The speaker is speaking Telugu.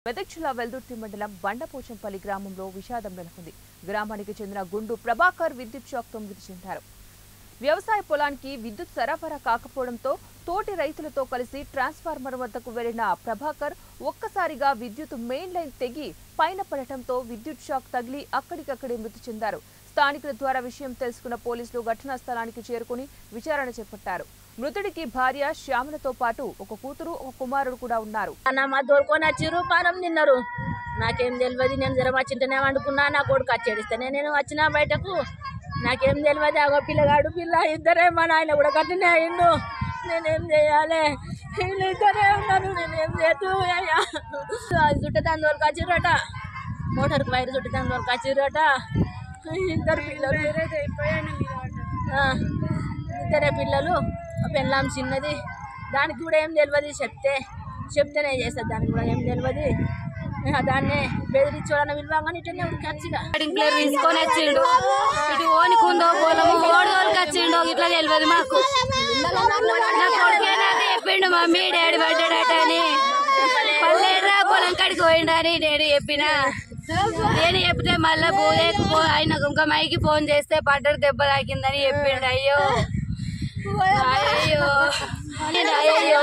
మెదక్ జిల్లా వెల్దుర్తి మండలం బండపోచంపల్లి గ్రామంలో విషాదం నెలకొంది. గ్రామానికి చెందిన గుండు ప్రభాకర్ విద్యుత్ షాక్తో మృతి చెందారు. వ్యవసాయ పొలానికి విద్యుత్ సరఫరా కాకపోవడంతో తోటి రైతులతో కలిసి ట్రాన్స్ఫార్మర్ వద్దకు వెళ్లిన ప్రభాకర్ ఒక్కసారిగా విద్యుత్ మెయిన్ లైన్ తెగి పైన పడటంతో విద్యుత్ షాక్ తగిలి అక్కడికక్కడే మృతి చెందారు. స్థానికుల ద్వారా విషయం తెలుసుకున్న పోలీసులు ఘటనా స్థలానికి చేరుకుని విచారణ చేపట్టారు. మృతుడికి భార్య శ్యామలతో పాటు ఒక కూతురు ఒక కుమారుడు కూడా ఉన్నారు. నాకేం తెలియదు. నేను జ్వరం వచ్చింటేనే వండుకున్నా. నా కొడుకు వచ్చేడిస్తేనే నేను వచ్చిన బయటకు. నాకేం తెలియదు. అగో పిల్లగాడు పిల్ల ఇద్దరే, మా నాయన కూడా కట్టినే అయ్యిండు. నేనేం చేయాలి? వీళ్ళు ఇద్దరే ఉన్నారు. నేనేం చేతు అది చుట్టదాని వరకు వచ్చిరట. మోటార్కి వైరు చుట్టదాని వరకు వచ్చిరట. ఇద్దరు పిల్లలు, ఇద్దరే పిల్లలు. పెళ్ళాం చిన్నది. దానికి కూడా ఏం తెలియదు. చెప్తేనే చేస్తుంది. దానికి కూడా ఏం తెలియదు. దాన్నే బెదిరించోడని విలువగానే ఇటనే ఉడికొచ్చిగా తీసుకొని వచ్చిండు. ఇటు ఓనికుందో పొలం ఓడికి వచ్చిండు. ఇట్లా తెలియదు మాకు. నా కొడుకేనాక చెప్పిండు మమ్మీ డాడీ పడ్డాడట అని. పల్లెరా పొలం కాడికి పోయిండని నేను చెప్పిన. నేను చెప్తే మళ్ళా ఆయన ఇంకా మైకి ఫోన్ చేస్తే పడ్డాడు, దెబ్బ తాకిందని చెప్పిండు. అయ్యో అయ్యో అయ్యో